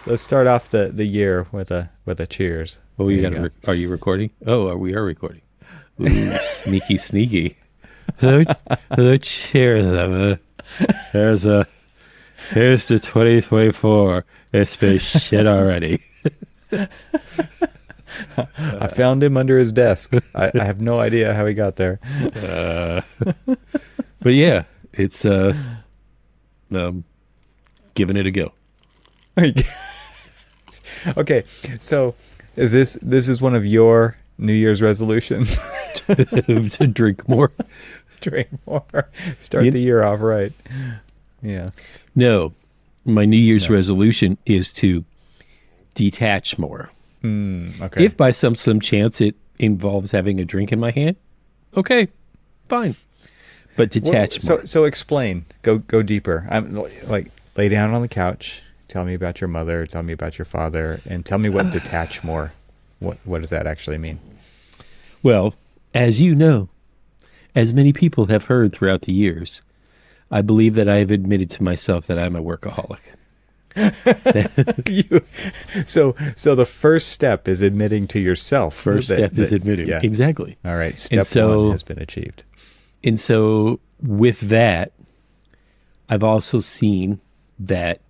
let's start off the year with a cheers. Oh, you got are you recording? Oh, we are recording. Ooh, sneaky, sneaky. So cheers. Here's the 2024. It's been shit already. I found him under his desk. I have no idea how he got there. But yeah, it's giving it a go. Okay, so this is one of your New Year's resolutions? To drink more. Drink more. Start the year off right. Yeah. No, my New Year's resolution is to detach more. Okay. If by some slim chance it involves having a drink in my hand, okay, fine. But detach more. So explain. Go deeper. I'm like, lay down on the couch. Tell me about your mother. Tell me about your father, and tell me what detach more. What does that actually mean? Well, as you know, as many people have heard throughout the years, I believe that I have admitted to myself that I'm a workaholic. So the first step is admitting to yourself. First step is admitting. Yeah. Exactly. All right. Step one has been achieved. And so with that, I've also seen that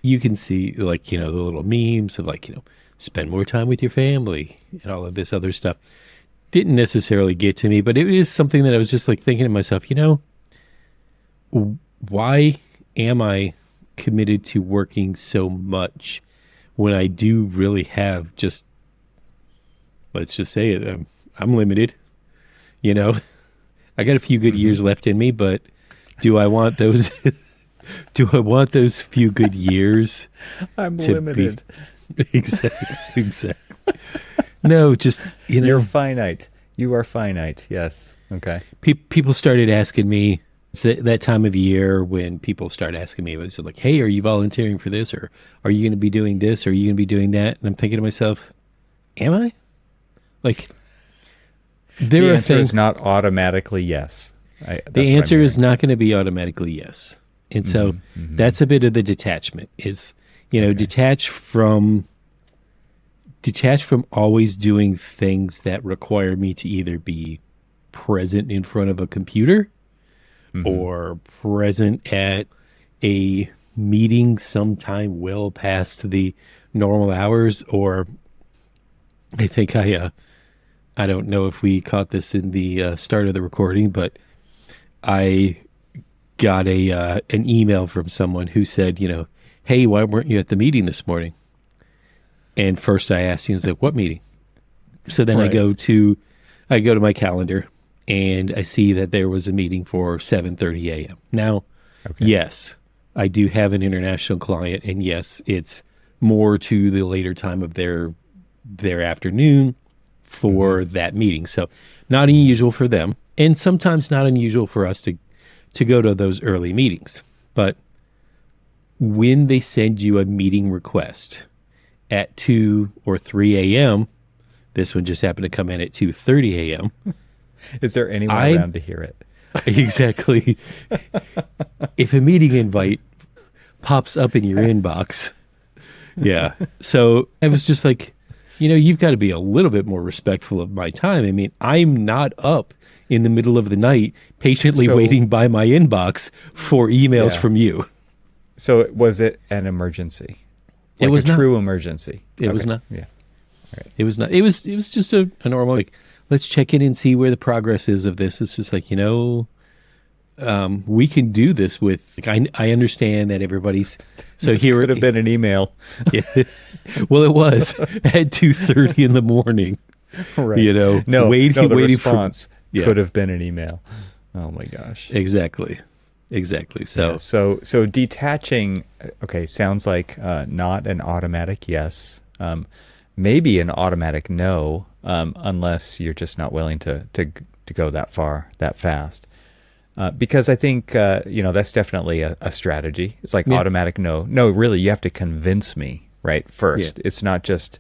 you can see, like, the little memes of, like, spend more time with your family and all of this other stuff. Didn't necessarily get to me, but it is something that I was just like thinking to myself, why am I committed to working so much when I do really have just, let's just say it, I'm limited, I got a few good years left in me, but do I want those, few good years? I'm limited. Exactly. No, just, You're finite. You are finite. Yes. Okay. People started asking me, it's that time of year when people start asking me, it's like, hey, are you volunteering for this? Or are you going to be doing this? Or are you going to be doing that? And I'm thinking to myself, am I? Like, the answer is not automatically yes. The answer is not going to be automatically yes. And so that's a bit of the detachment is, detach from always doing things that require me to either be present in front of a computer or present at a meeting sometime well past the normal hours. Or I think I don't know if we caught this in the start of the recording, but I got an email from someone who said, hey, why weren't you at the meeting this morning? And first I asked him, I was like, what meeting? So then I go to my calendar and I see that there was a meeting for 7:30 a.m. Now, yes, I do have an international client, and yes, it's more to the later time of their afternoon for that meeting. So not unusual for them, and sometimes not unusual for us to go to those early meetings. But when they send you a meeting request at 2 or 3 a.m., this one just happened to come in at 2:30 a.m. Is there anyone around to hear it? Exactly. If a meeting invite pops up in your inbox, yeah. So I was just like, you've got to be a little bit more respectful of my time. I mean, I'm not up in the middle of the night patiently waiting by my inbox for emails from you. So was it an emergency? Like it was a true emergency. It was not. Yeah. All right. It was not. It was just a normal, like, let's check in and see where the progress is of this. It's just like, we can do this with, like, I understand that everybody's, so this here could have been an email. Yeah. Well, it was at 2:30 in the morning. Right. The waiting response could have been an email. Oh my gosh. Exactly. So, yeah, so detaching, sounds like not an automatic yes, maybe an automatic no, unless you're just not willing to go that far, that fast. Because I think that's definitely a strategy. It's like automatic no. No, really, you have to convince me right first. Yeah. It's not just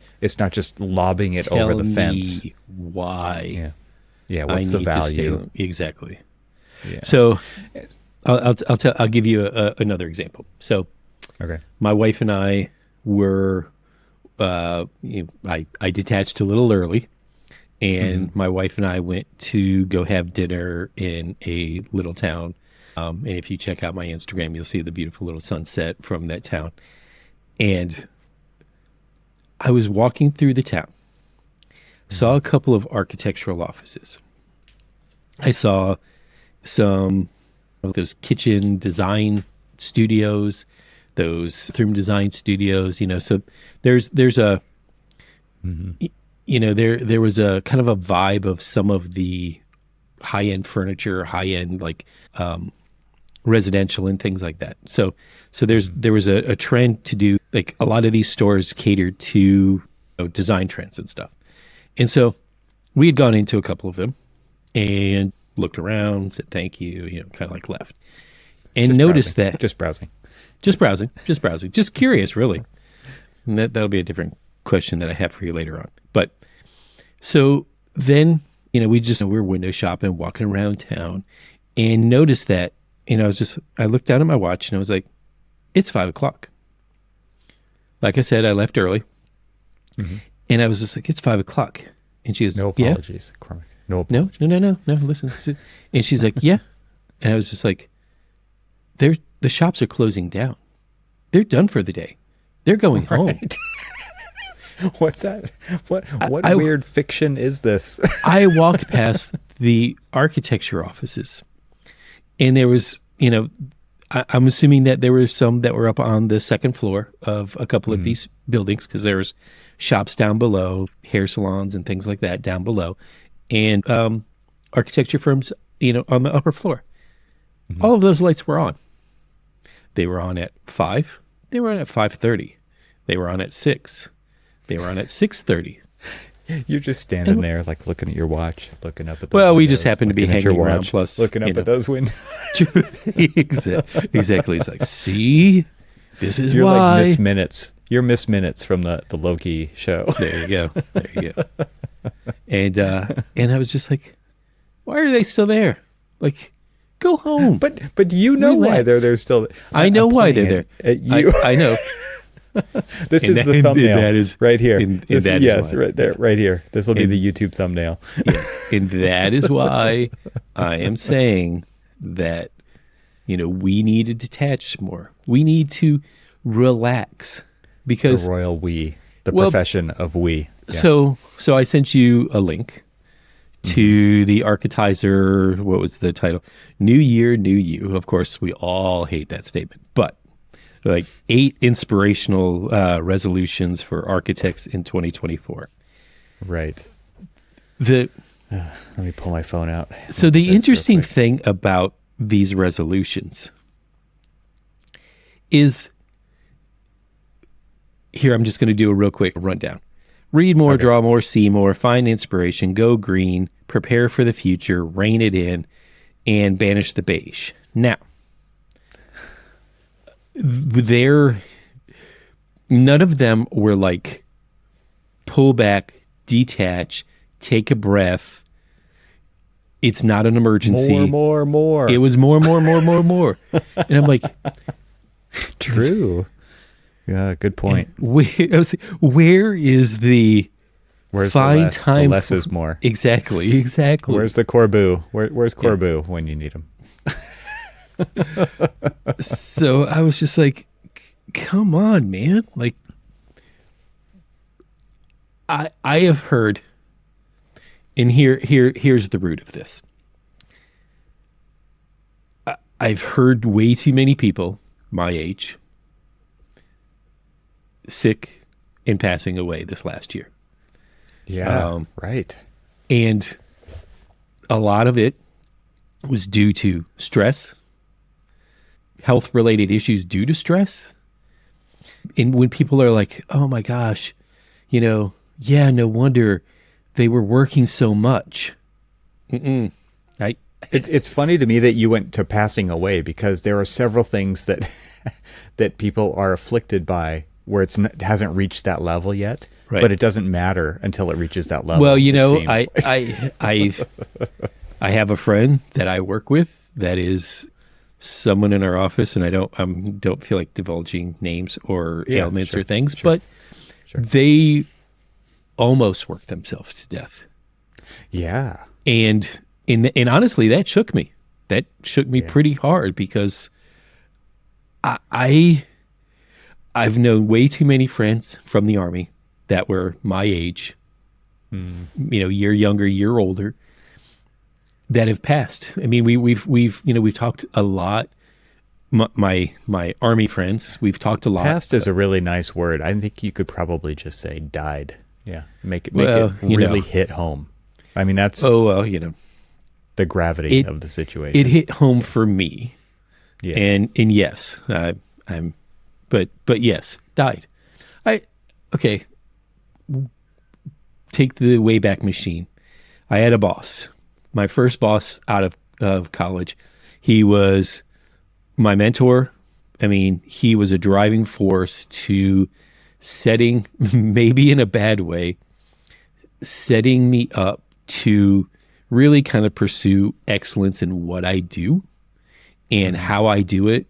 lobbing it over the fence. Why? Yeah. What's the value? Exactly. Yeah. So I'll give you another example. So, my wife and I, were I detached a little early, and my wife and I went to go have dinner in a little town. And if you check out my Instagram, you'll see the beautiful little sunset from that town. And I was walking through the town, saw a couple of architectural offices. I saw some of those kitchen design studios, those bathroom design studios, so there's a, there was a kind of a vibe of some of the high-end furniture, high-end residential and things like that. So there was a trend to do, like, a lot of these stores catered to design trends and stuff. And so we had gone into a couple of them and looked around, said thank you, kind of like left. And Just noticed browsing. that Just browsing. just browsing, just curious, really. And that'll be a different question that I have for you later on. But so then, we're window shopping, walking around town, and noticed that, I looked down at my watch and I was like, it's 5:00. Like I said, I left early, and I was just like, it's 5:00. And she goes, No yeah. apologies, Cormac. No No, apologies. no, listen. And she's like, yeah. And I was just like, the shops are closing down. They're done for the day. They're going home. Right. What's that? What I- weird fiction is this? I walked past the architecture offices, and there was, I'm assuming that there were some that were up on the second floor of a couple of these buildings, because there was shops down below, hair salons and things like that down below, and architecture firms, on the upper floor. All of those lights were on. They were on at 5. They were on at 5:30. They were on at 6. They were on at 6:30. You're just standing there, like, looking at your watch, looking up at the Well, we windows, just happened to be looking at your hanging around, watch, plus, looking up at those windows. Exactly. It's like, see, this is You're why. like Miss Minutes. You're Miss Minutes from the Loki show. There you go. And I was just like, why are they still there? Like, go home. But you know why Relax. they're still. I know I'm why playing they're there. it at you. I know. This And is that- the and thumbnail. that is- right here. and This- that is yes, why. right there, Yeah. right here. This will be And- the YouTube thumbnail. Yes. And that is why I am saying that, we need to detach more. We need to relax, because The royal we, the Well, profession of we. Yeah. So I sent you a link to the Architizer. What was the title? New Year, New You. Of course, we all hate that statement, but like 8 inspirational resolutions for architects in 2024. Right. The Let me pull my phone out. So the interesting thing about these resolutions is, here, I'm just going to do a real quick rundown. Read more, draw more, see more, find inspiration, go green, prepare for the future, rein it in, and banish the beige. Now, none of them were like pull back, detach, take a breath. It's not an emergency. More. It was more. And I'm like, True. Yeah, good point. where is the Where's find the less? time The less for- is more. Exactly. Where's the Corbu? Where's Corbu when you need him? So I was just like, come on, man. Like, I have heard, and here's the root of this. I've heard way too many people my age sick and passing away this last year. Yeah, right. And a lot of it was due to stress, health-related issues due to stress. And when people are like, oh my gosh, yeah, no wonder they were working so much. It's funny to me that you went to passing away, because there are several things that that people are afflicted by where it hasn't reached that level yet, Right. but it doesn't matter until it reaches that level. Well, it seems I have a friend that I work with that is someone in our office, and I don't feel like divulging names or ailments sure, or things, sure, but sure. they almost worked themselves to death. Yeah. And honestly, that shook me. That shook me Yeah. pretty hard because I've known way too many friends from the Army that were my age, year younger, year older, that have passed. I mean, we've talked a lot. My Army friends, we've talked a lot. Past is a really nice word. I think you could probably just say died. Yeah. Make it Well, really hit home. I mean, that's Oh well, the gravity of the situation. it hit home for me, Yeah. and yes, but yes, died. Okay. Take the Wayback Machine. I had a boss, my first boss out of college. He was my mentor. I mean, he was a driving force to setting, maybe in a bad way, setting me up to really kind of pursue excellence in what I do and how I do it.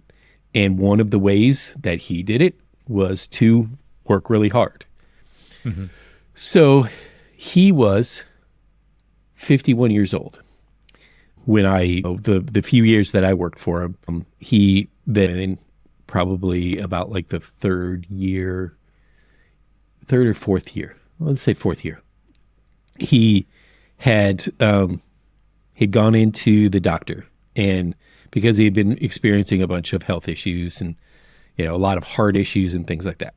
And one of the ways that he did it was to work really hard. So he was 51 years old when the few years that I worked for him. He then probably about like the third or fourth year, let's say fourth year, he had gone into the doctor, and because he had been experiencing a bunch of health issues and a lot of heart issues and things like that.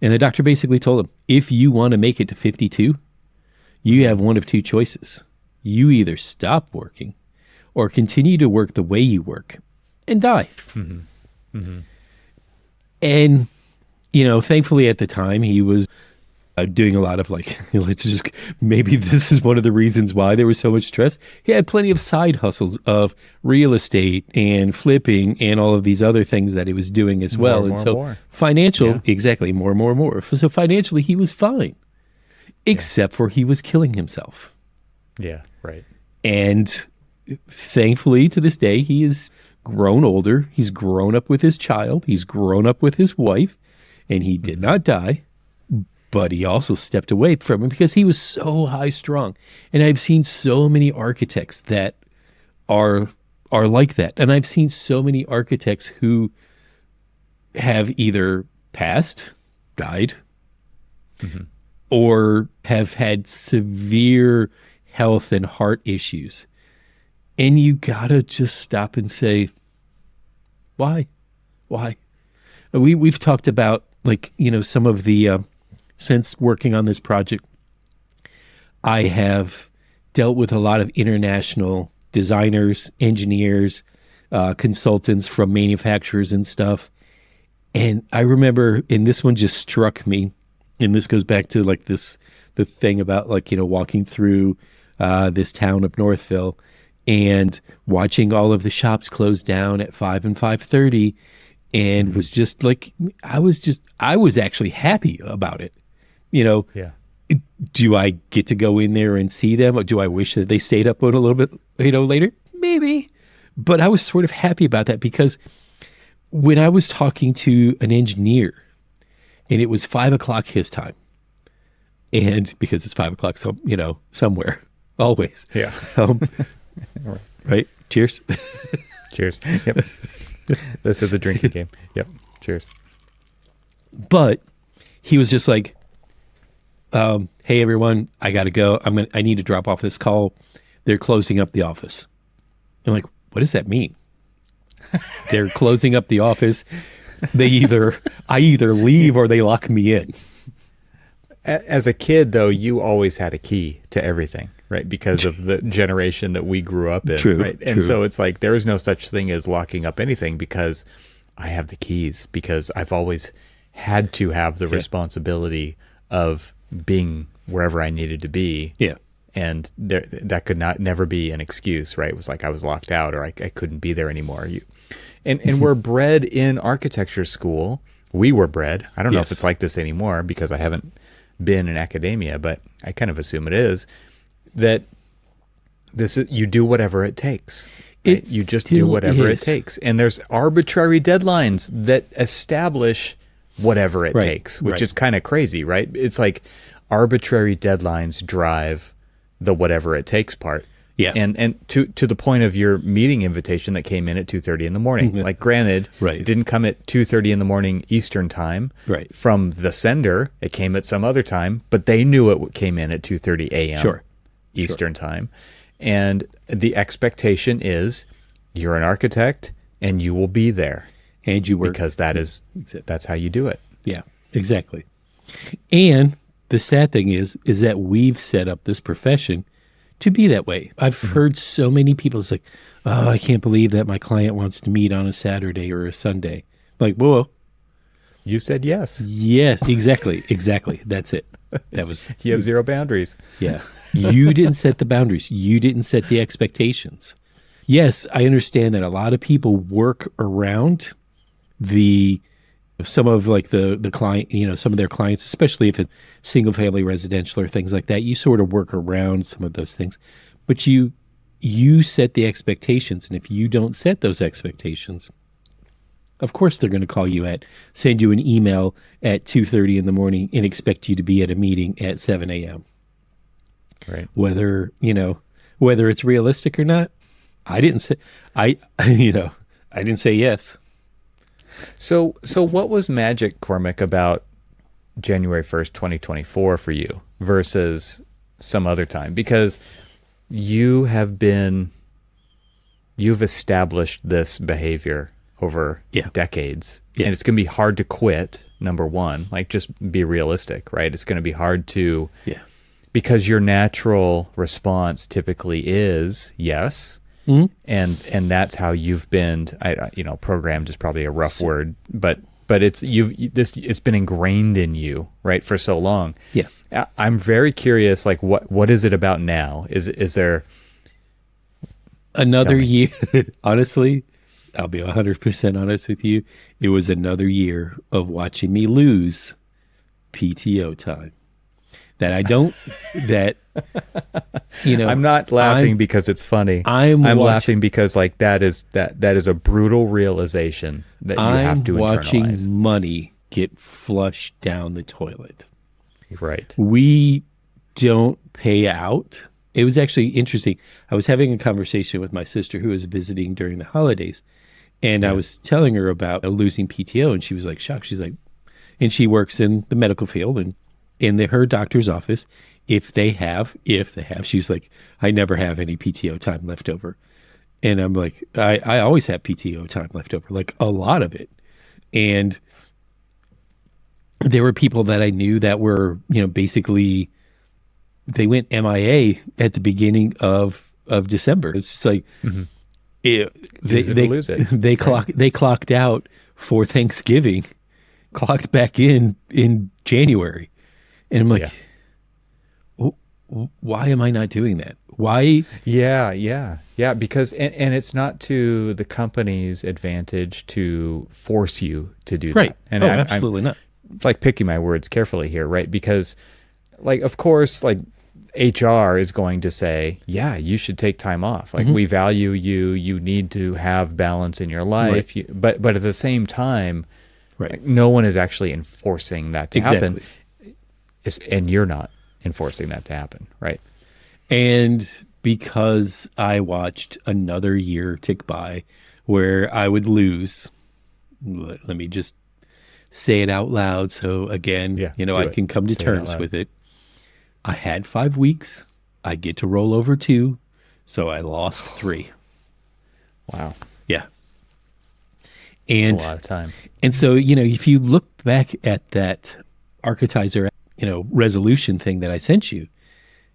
And the doctor basically told him, if you want to make it to 52, you have one of two choices. You either stop working or continue to work the way you work and die. And, thankfully at the time he was doing a lot of maybe this is one of the reasons why there was so much stress. He had plenty of side hustles of real estate and flipping and all of these other things that he was doing as well. More. Financial, exactly, more. So financially he was fine, except for he was killing himself. Yeah, right. And thankfully to this day, he is grown older. He's grown up with his child. He's grown up with his wife, and he did not die. But he also stepped away from him because he was so high strung. And I've seen so many architects that are like that. And I've seen so many architects who have either passed, died, or have had severe health and heart issues. And you gotta just stop and say, why? We've talked about some of the since working on this project, I have dealt with a lot of international designers, engineers, consultants from manufacturers and stuff. And I remember, and this one just struck me, and this goes back to the thing about walking through this town of Northville and watching all of the shops close down at 5 and 5:30, and was just I was actually happy about it. Yeah. Do I get to go in there and see them, or do I wish that they stayed up a little bit, later? Maybe. But I was sort of happy about that because when I was talking to an engineer, and it was 5 o'clock his time, and because it's 5 o'clock, somewhere, always. Yeah. Right. Cheers. Cheers. Yep. This is the drinking game. Yep. Cheers. But he was just like, hey everyone, I gotta go. I need to drop off this call. They're closing up the office. I'm like, what does that mean? They're closing up the office. I either leave or they lock me in. As a kid, though, you always had a key to everything, right? Because of the generation that we grew up in, True, right? And true. so it's like there is no such thing as locking up anything because I have the keys, because I've always had to have the responsibility of being wherever I needed to be. Yeah. And that could never be an excuse, right? It was like I was locked out or I couldn't be there anymore. And we're bred in architecture school. We were bred. I don't know if it's like this anymore because I haven't been in academia, but I kind of assume it is, that you do whatever it takes. Right? It You just do still whatever it is. takes. And there's arbitrary deadlines that establish whatever it Right, takes, which right. is kind of crazy, right? It's like arbitrary deadlines drive the whatever it takes part. Yeah. And to the point of your meeting invitation that came in at 2:30 in the morning. Like granted, Right. it didn't come at 2:30 in the morning Eastern time. Right. From the sender, it came at some other time, but they knew it came in at 2:30 a.m. Sure. Eastern time. And the expectation is you're an architect and you will be there And you work. because that's how you do it. Yeah, exactly. And the sad thing is that we've set up this profession to be that way. I've heard so many people, it's like, oh, I can't believe that my client wants to meet on a Saturday or a Sunday. Like, whoa, You said yes. yes, exactly, exactly. That's it. That was, You have zero boundaries. yeah. You didn't set the boundaries. You didn't set the expectations. Yes, I understand that a lot of people work around some of like the client, some of their clients, especially if it's single family residential or things like that, you sort of work around some of those things. But you set the expectations, and if you don't set those expectations, of course they're going to send you an email at 2:30 in the morning and expect you to be at a meeting at 7 a.m. Right. Whether it's realistic or not, I didn't say I didn't say yes. So what was magic, Cormac, about January 1st, 2024 for you versus some other time? Because you've established this behavior over decades. Yeah. And it's going to be hard to quit, number one. Like, just be realistic, right? It's going to be hard to... Yeah. Because your natural response typically is yes. Mm-hmm. And that's how you've been, programmed is probably a rough word, but it's been ingrained in you, right, for so long. Yeah. I'm very curious, like what is it about now? Is there Another year? Honestly, I'll be 100% honest with you. It was another year of watching me lose PTO time. That I don't, I'm not laughing because it's funny. I'm laughing because like that is a brutal realization that you have to I'm watching internalize. money get flushed down the toilet. Right. We don't pay out. It was actually interesting. I was having a conversation with my sister who was visiting during the holidays, and I was telling her about losing PTO, and she was like shocked. She's like, and she works in the medical field, and in her doctor's office, if they have, she was like, I never have any PTO time left over. And I'm like, I always have PTO time left over, like a lot of it. And there were people that I knew that were, basically, they went MIA at the beginning of December. It's just like, Lose it. they clocked out for Thanksgiving, clocked back in January. And I'm like, why am I not doing that? Why? Yeah. Because, and it's not to the company's advantage to force you to do Right. that. And Absolutely not. Like picking my words carefully here, right? Because, like, of course, like HR is going to say, yeah, you should take time off. Like, we value you. You need to have balance in your life. Right. But at the same time, Right. like, no one is actually enforcing that to happen. Exactly. And you're not enforcing that to happen, right? And because I watched another year tick by where I would lose, let me just say it out loud. So again, I can come to terms with it. I had 5 weeks. I get to roll over 2. So I lost 3. Wow. Yeah. And That's a lot of time. And so, if you look back at that Architizer, resolution thing that I sent you,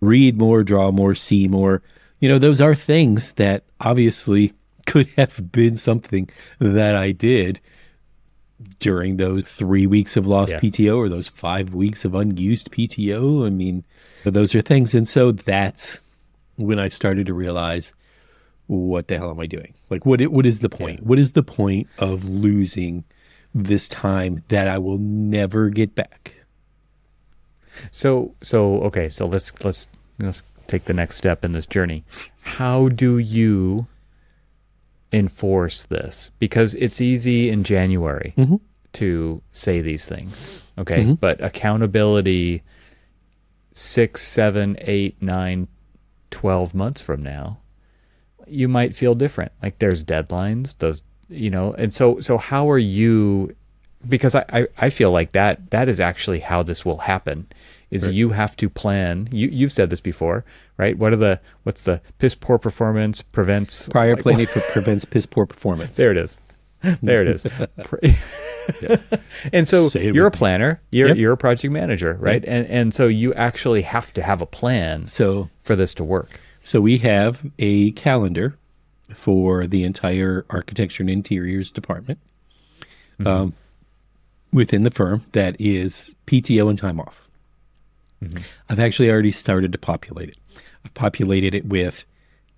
read more, draw more, see more, those are things that obviously could have been something that I did during those 3 weeks of lost PTO or those 5 weeks of unused PTO. I mean, those are things. And so that's when I started to realize, what the hell am I doing? Like, what is the point? What is the point of losing this time that I will never get back? So okay, so let's take the next step in this journey. How do you enforce this? Because it's easy in January Mm-hmm. to say these things, okay? But accountability 6, 7, 8, 9, 12 months from now, you might feel different. Like there's deadlines, those, and so how are you, because I feel like that is actually how this will happen, is you have to plan. You've said this before, right? What's the piss poor performance prevents Prior planning prevents piss poor performance. There it is. There it is. And so you're a planner, you're a project manager, right? And so you actually have to have a plan for this to work. So we have a calendar for the entire architecture and interiors department within the firm that is PTO and time off. I've actually already started to populate it. I've populated it with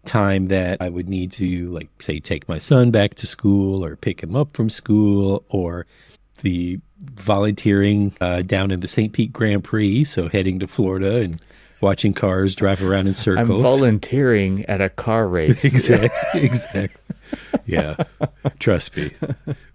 time that I would need to, like, say, take my son back to school or pick him up from school, or the volunteering down in the St. Pete Grand Prix, so heading to Florida and watching cars drive around in circles. I'm volunteering at a car race. Exactly. Yeah. Trust me.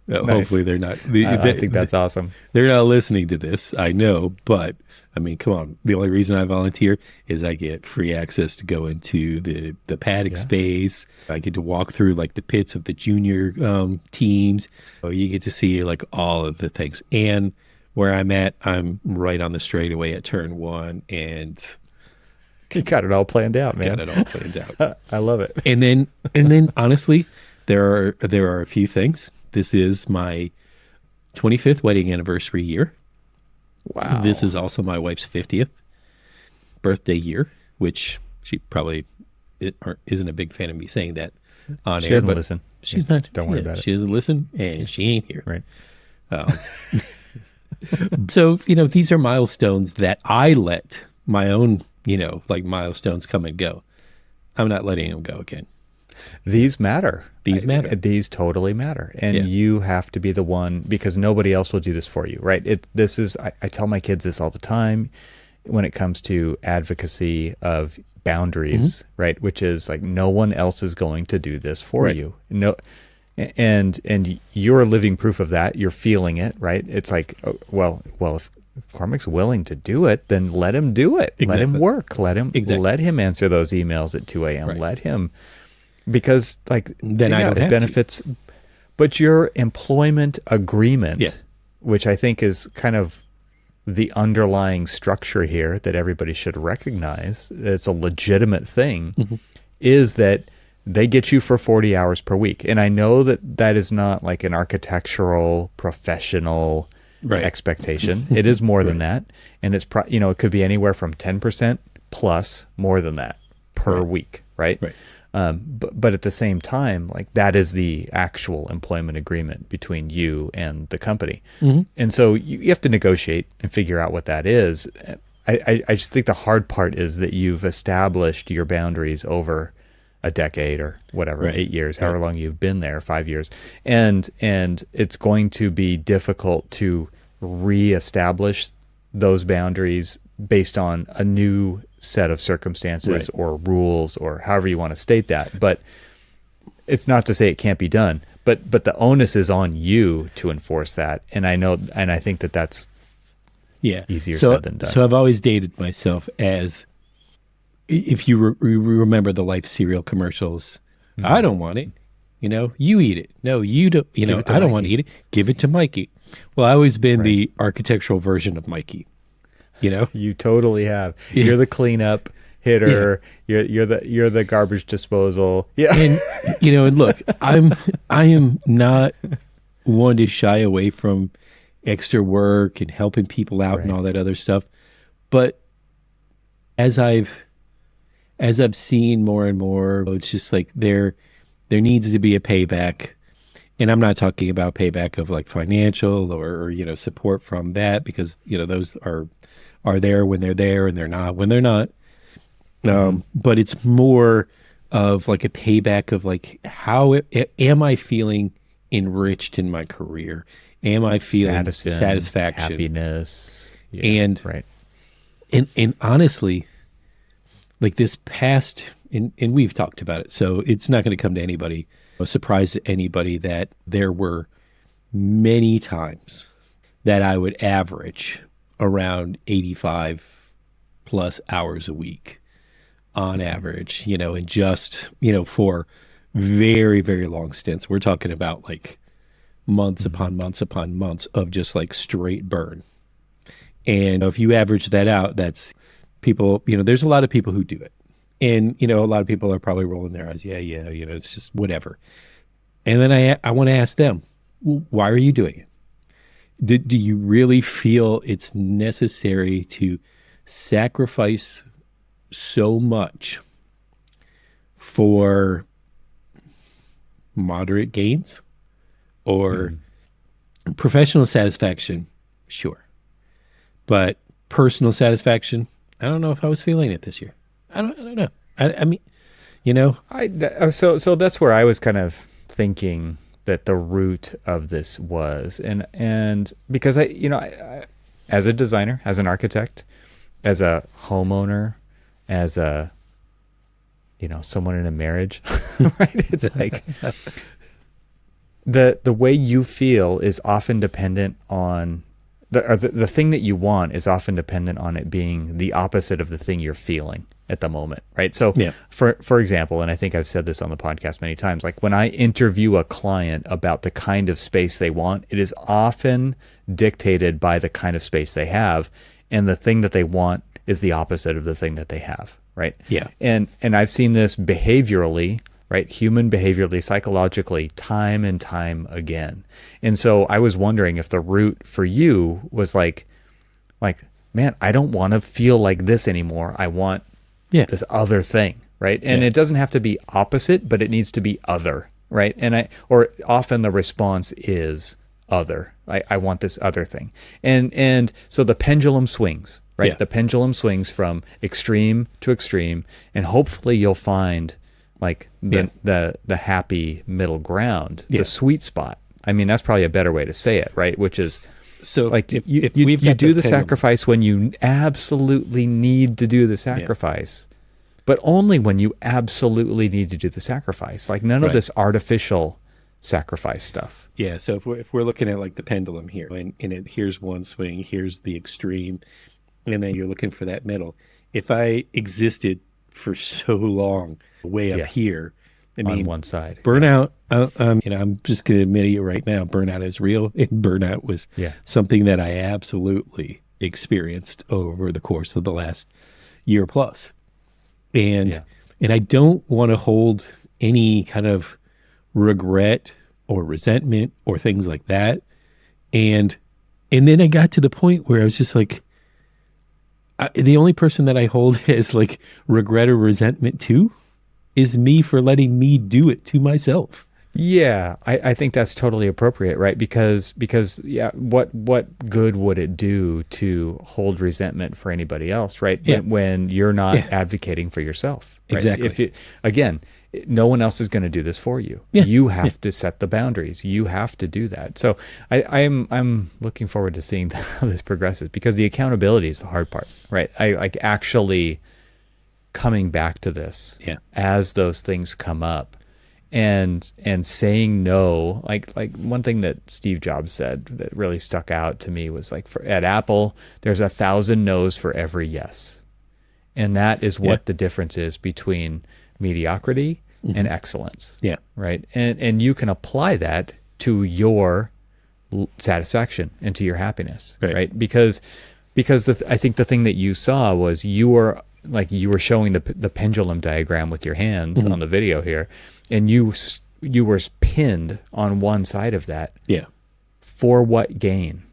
Nice. Hopefully they're not. I think that's awesome. They're not listening to this, I know, but I mean, come on. The only reason I volunteer is I get free access to go into the paddock space. I get to walk through like the pits of the junior teams. So you get to see like all of the things. And where I'm at, I'm right on the straightaway at turn 1, and you got it all planned out, man. Got it all planned out. I love it. And then honestly, there are a few things. This is my 25th wedding anniversary year. Wow. This is also my wife's 50th birthday year, which she probably isn't a big fan of me saying that on air. She doesn't listen. She's not. Don't worry about it. She doesn't listen, and she ain't here. Right. So, these are milestones that I let my own, like milestones come and go. I'm not letting them go again. These matter. These matter. These totally matter. And you have to be the one, because nobody else will do this for you, right? I tell my kids this all the time when it comes to advocacy of boundaries, right? Which is like, no one else is going to do this for you. No. And you're living proof of that. You're feeling it, right? It's like, well, if Cormac's willing to do it, then let him do it. Exactly. Let him work. Let him answer those emails at 2 a.m. Right. Let him, because like then I don't have benefits. But your employment agreement, which I think is kind of the underlying structure here that everybody should recognize, it's a legitimate thing, is that they get you for 40 hours per week. And I know that is not like an architectural professional expectation. It is more than that. And it's, it could be anywhere from 10% plus more than that per week. Right. But at the same time, like that is the actual employment agreement between you and the company. And so you have to negotiate and figure out what that is. I just think the hard part is that you've established your boundaries over a decade or whatever, 8 years, however long you've been there, 5 years. And it's going to be difficult to reestablish those boundaries based on a new set of circumstances or rules, or however you want to state that. But it's not to say it can't be done, but the onus is on you to enforce that. And I think that's easier said than done. So I've always dated myself as, if you remember the Life cereal commercials, I don't want it. You eat it. No, you don't. I don't want to eat it. Give it to Mikey. Well, I've always been the architectural version of Mikey. You totally have. You're the cleanup hitter. You're the garbage disposal. Yeah. And and look, I am not one to shy away from extra work and helping people out and all that other stuff. But as I've seen more and more, it's just like there needs to be a payback. And I'm not talking about payback of like financial or support from that, because those are there when they're there, and they're not when they're not. But it's more of like a payback of like, how am I feeling enriched in my career? Am I feeling satisfaction, happiness? And honestly, like this past, and we've talked about it, so it's not going to come to anybody, a surprise to anybody, that there were many times that I would average around 85 plus hours a week on average, and just, for very, very long stints. We're talking about like months upon months upon months of just like straight burn. And if you average that out, that's people, there's a lot of people who do it. And, a lot of people are probably rolling their eyes. Yeah, it's just whatever. And then I want to ask them, why are you doing it? Do you really feel it's necessary to sacrifice so much for moderate gains or professional satisfaction? Sure. But personal satisfaction, I don't know if I was feeling it this year. I don't know. I mean, So that's where I was kind of thinking that the root of this was, and because I as a designer, as an architect, as a homeowner, as a someone in a marriage, right? It's like the way you feel is often dependent on the thing that you want is often dependent on it being the opposite of the thing you're feeling at the moment, right? So for example, and I think I've said this on the podcast many times, like when I interview a client about the kind of space they want, it is often dictated by the kind of space they have, and the thing that they want is the opposite of the thing that they have, right? Yeah. And I've seen this behaviorally, right? Human behaviorally, psychologically, time and time again. And so I was wondering if the root for you was like, man, I don't want to feel like this anymore. I want this other thing, right? And it doesn't have to be opposite, but it needs to be other, right? Or often the response is other. I want this other thing. And so the pendulum swings, right? Yeah. The pendulum swings from extreme to extreme, and hopefully you'll find like the happy middle ground, the sweet spot. I mean, that's probably a better way to say it, right? Which is so like if you do the sacrifice when you absolutely need to do the sacrifice, but only when you absolutely need to do the sacrifice. Like none of this artificial sacrifice stuff. Yeah. So if we're looking at like the pendulum here, and here's one swing, here's the extreme, and then you're looking for that middle. If I existed for so long way up here, I mean, on one side, burnout, I'm just going to admit it right now, burnout is real, and burnout was something that I absolutely experienced over the course of the last year plus. And I don't want to hold any kind of regret or resentment or things like that. And then I got to the point where I was just like, the only person that I hold as like regret or resentment to is me for letting me do it to myself. Yeah, I think that's totally appropriate, right? Because what good would it do to hold resentment for anybody else, right? When you're not advocating for yourself, right? Exactly. If you, again, no one else is going to do this for you. You have to set the boundaries. You have to do that. So I'm looking forward to seeing how this progresses, because the accountability is the hard part, right? I like actually coming back to this as those things come up. And saying no, like one thing that Steve Jobs said that really stuck out to me was like, at Apple, there's 1,000 no's for every yes. And that is what the difference is between mediocrity and excellence. Yeah. Right. And you can apply that to your satisfaction and to your happiness. Right. Because I think the thing that you saw was you were showing the pendulum diagram with your hands on the video here. And you were pinned on one side of that. Yeah. For what gain,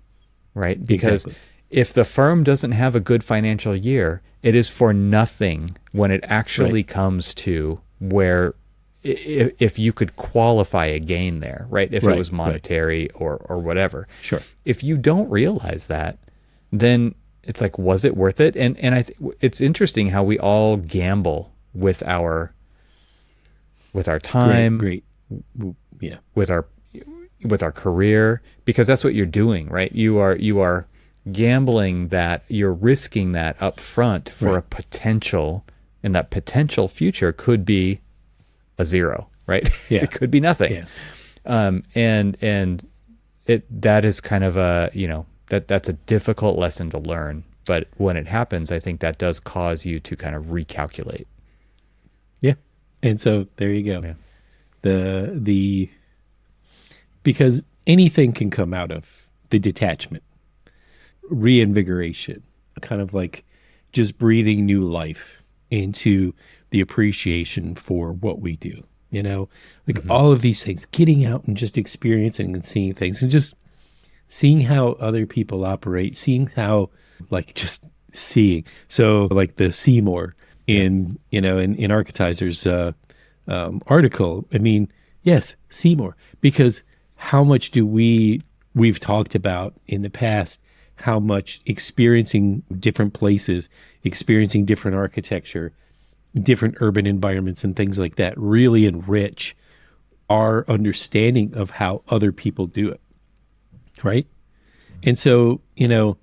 right? Because if the firm doesn't have a good financial year, it is for nothing when it actually comes to where if you could qualify a gain there, right? If it was monetary or whatever. Sure. If you don't realize that, then it's like, was it worth it? And it's interesting how we all gamble with our time, with our career, because that's what you're doing, right? You are gambling that, you're risking that up front for a potential And that potential future could be a zero, right? Yeah. It could be nothing. Yeah. And that is kind of a, that's a difficult lesson to learn. But when it happens, I think that does cause you to kind of recalculate. Yeah. And so there you go. Yeah. The because anything can come out of the detachment, reinvigoration, kind of like just breathing new life into the appreciation for what we do. Like all of these things, getting out and just experiencing and seeing things and just seeing how other people operate, seeing how, like, just seeing. So like the Seymour in Architizer's article, I mean, yes, Seymour, because how much we've talked about in the past, how much experiencing different places, experiencing different architecture, different urban environments and things like that really enrich our understanding of how other people do it. Right. And so, I'm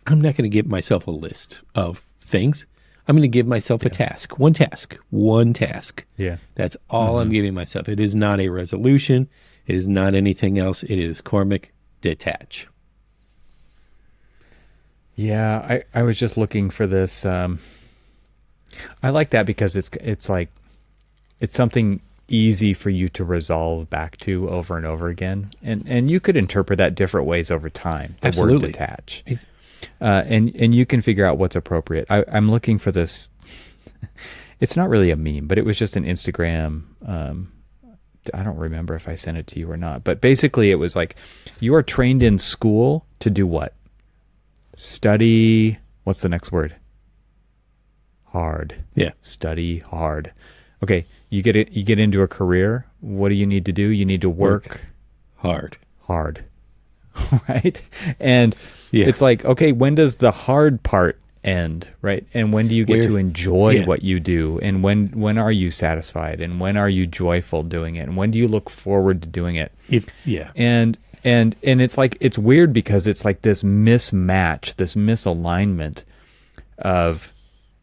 not going to give myself a list of things. I'm going to give myself a task, one task. Yeah. That's all I'm giving myself. It is not a resolution. It is not anything else. It is Cormac, detach. Yeah. I was just looking for this. I like that because it's like, it's something easy for you to resolve back to over and over again. And you could interpret that different ways over time. The Absolutely. word detach. And you can figure out what's appropriate. I'm looking for this. It's not really a meme, but it was just an Instagram. I don't remember if I sent it to you or not, but basically it was like, you are trained in school to do what? Study. What's the next word? Hard. Yeah. Study hard. Okay. You get into a career. What do you need to do? You need to work hard. Right. And it's like, okay, when does the hard part end? Right. And when do you get to enjoy what you do? And when are you satisfied? And when are you joyful doing it? And when do you look forward to doing it? And it's like, it's weird because it's like this mismatch, this misalignment of,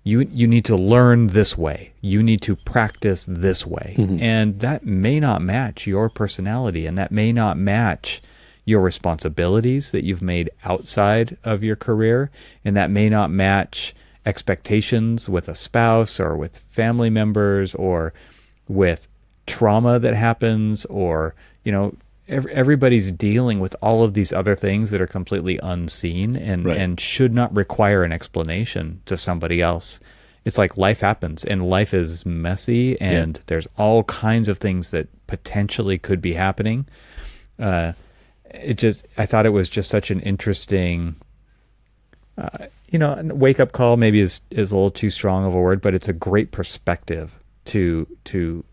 you need to learn this way. You need to practice this way. And that may not match your personality, and that may not match your responsibilities that you've made outside of your career, and that may not match expectations with a spouse or with family members or with trauma that happens, or, everybody's dealing with all of these other things that are completely unseen and should not require an explanation to somebody else. It's like life happens, and life is messy, and there's all kinds of things that potentially could be happening. I thought it was just such an interesting, wake up call maybe is a little too strong of a word, but it's a great perspective to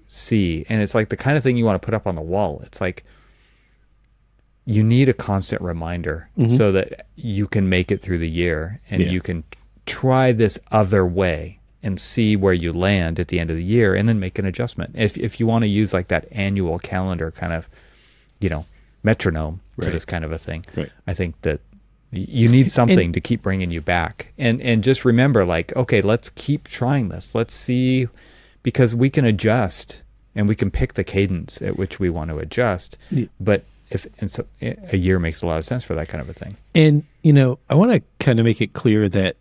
see. And it's like the kind of thing you want to put up on the wall. It's like, you need a constant reminder so that you can make it through the year, and you can try this other way and see where you land at the end of the year, and then make an adjustment. If you want to use like that annual calendar kind of, metronome to this kind of a thing, I think that you need something to keep bringing you back. And just remember, like, okay, let's keep trying this. Let's see, because we can adjust and we can pick the cadence at which we want to adjust. But so a year makes a lot of sense for that kind of a thing. And, I want to kind of make it clear that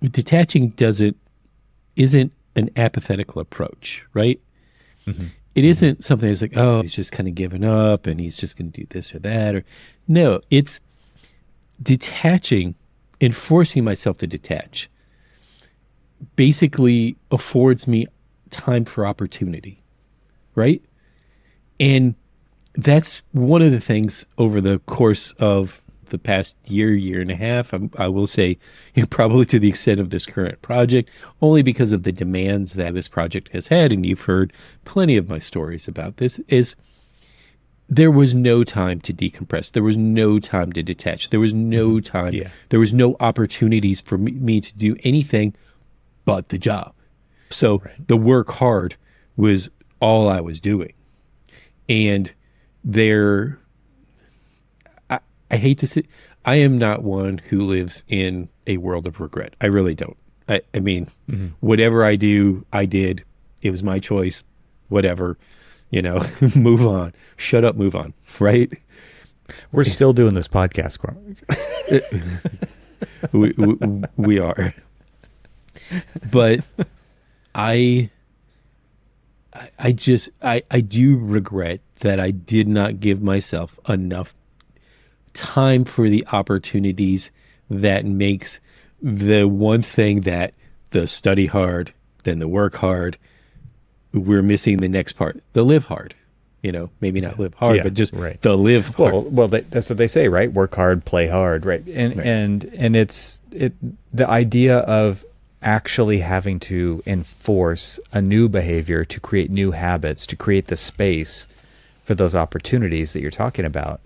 detaching isn't an apathetical approach, right? It isn't something that's like, oh, he's just kind of giving up and he's just going to do this or that. No, it's detaching and forcing myself to detach basically affords me time for opportunity, right? And that's one of the things over the course of the past year and a half, I will say, probably to the extent of this current project, only because of the demands that this project has had, and you've heard plenty of my stories about this, is there was no time to decompress. There was no time to detach. There was no time. There was no opportunities for me to do anything but the job. So the work hard was all I was doing. And I hate to say, I am not one who lives in a world of regret. I really don't. I mean, whatever I do, I did. It was my choice. Whatever, move on. Shut up, move on. Right? We're still doing this podcast, Cormac. we are. But I do regret that I did not give myself enough time for the opportunities that makes the one thing that the study hard, then the work hard, we're missing the next part, the live hard. Maybe not live hard, but just the live hard. Well, that's what they say, right? Work hard, play hard, right? And it's the idea of actually having to enforce a new behavior to create new habits, to create the space for those opportunities that you're talking about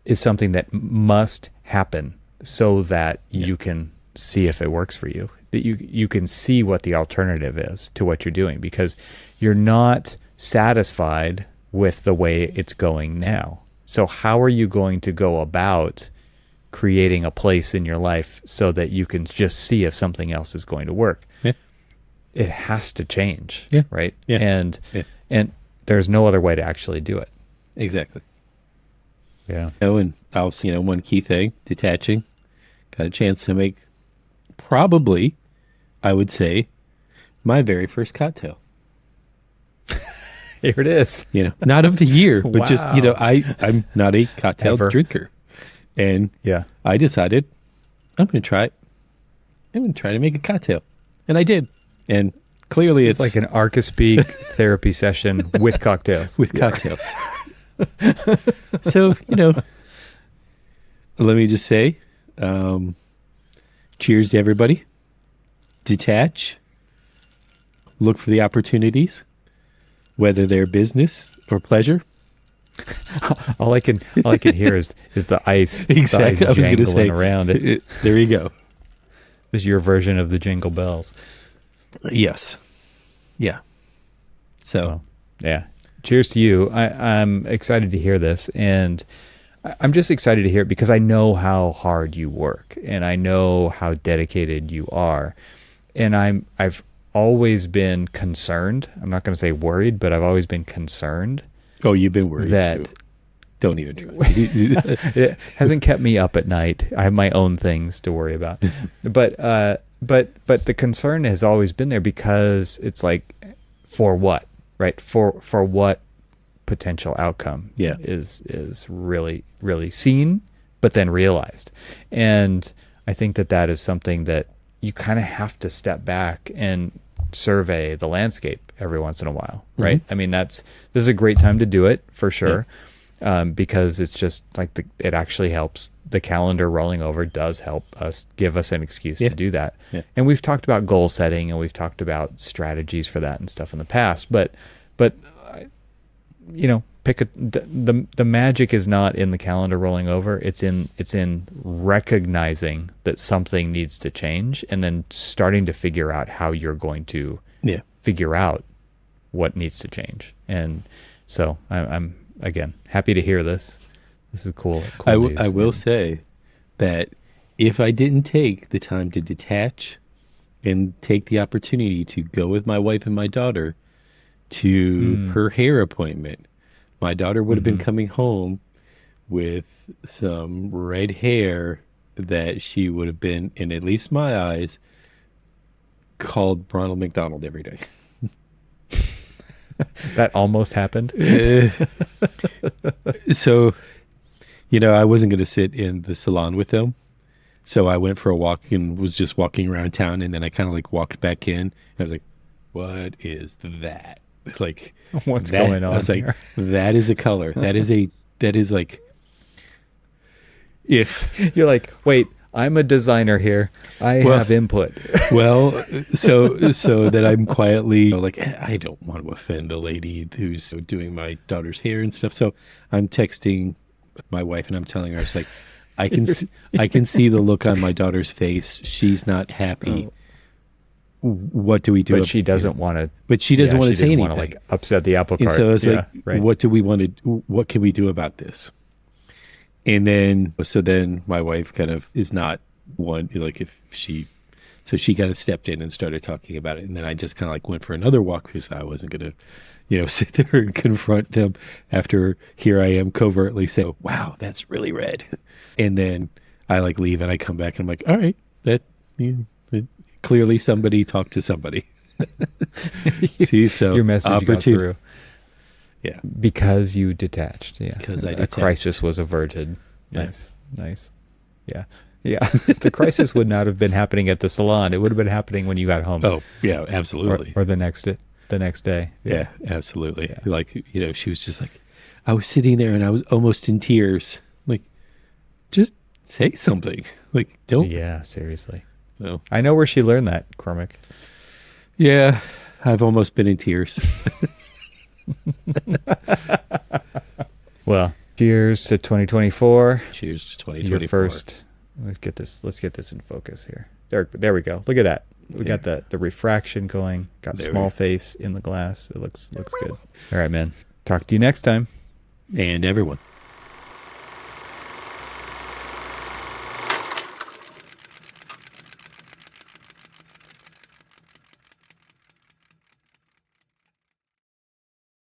is something that must happen so that you can see if it works for you, that you can see what the alternative is to what you're doing, because you're not satisfied with the way it's going now. So how are you going to go about creating a place in your life so that you can just see if something else is going to work? It has to change, right? And there's no other way to actually do it. Exactly. Yeah. And also, one key thing, detaching, got a chance to make probably, I would say, my very first cocktail. Here it is. Not of the year, but Wow. just, I'm not a cocktail drinker. And I decided I'm going to try it. I'm going to try to make a cocktail. And I did. And clearly It's like an Archispeak therapy session with cocktails. With cocktails. So, let me just say, cheers to everybody. Detach. Look for the opportunities, whether they're business or pleasure. All I can hear is the ice. Exactly. The ice I was going to say around it. There you go. This is your version of the Jingle Bells. Yes. Yeah. So. Yeah. Cheers to you. I'm excited to hear this, and I'm just excited to hear it because I know how hard you work, and I know how dedicated you are, and I've always been concerned. I'm not going to say worried, but I've always been concerned. Oh, you've been worried that too. Don't even try. It hasn't kept me up at night. I have my own things to worry about, but the concern has always been there because it's like, for what, right? For what potential outcome is really, really seen, but then realized. And I think that is something that you kind of have to step back and survey the landscape every once in a while, right? I mean, this is a great time to do it for sure, because it's just like it actually helps. The calendar rolling over does help us, give us an excuse to do that. And we've talked about goal setting, and we've talked about strategies for that and stuff in the past, but the magic is not in the calendar rolling over. It's in recognizing that something needs to change, and then starting to figure out how you're going to figure out what needs to change. And so I'm again happy to hear this. This is cool. I will say that if I didn't take the time to detach and take the opportunity to go with my wife and my daughter to her hair appointment, my daughter would have been coming home with some red hair that she would have been, in at least my eyes, called Ronald McDonald every day. That almost happened. So, I wasn't going to sit in the salon with them. So I went for a walk and was just walking around town. And then I kind of walked back in. And I was like, what is that? Like, what's going on? I was like, that is a color. That is like, if you're like, wait, I'm a designer here. I have input. Well, so that I'm quietly like, I don't want to offend the lady who's doing my daughter's hair and stuff. So I'm texting my wife and I'm telling her, it's like, I can see the look on my daughter's face. She's not happy. What do we do? But she doesn't want to. But she doesn't want to say anything. Want to upset the apple cart. And so it's what do we want to? What can we do about this? And then, my wife kind of is not one, if she So she kind of stepped in and started talking about it. And then I just kind of like went for another walk because I wasn't going to, sit there and confront them after here I am covertly saying, wow, that's really red. And then I like leave and I come back and I'm like, all right, clearly somebody talked to somebody. See, so your message got through. Yeah. Because you detached. Yeah. Because I A detached. crisis was averted. Nice. Yeah. Yeah. The crisis would not have been happening at the salon. It would have been happening when you got home. Oh, yeah, absolutely. Or the next day. Yeah, absolutely. Yeah. Like, she was just like, I was sitting there and I was almost in tears. Like, just say something. Like, don't. Yeah, seriously. No. I know where she learned that, Cormac. Yeah, I've almost been in tears. Well, cheers to 2024. Cheers to 2024. Your first. Let's get this in focus here. There we go. Look at that. We got the refraction going. Got small face in the glass. It looks good. All right, man. Talk to you next time. And everyone.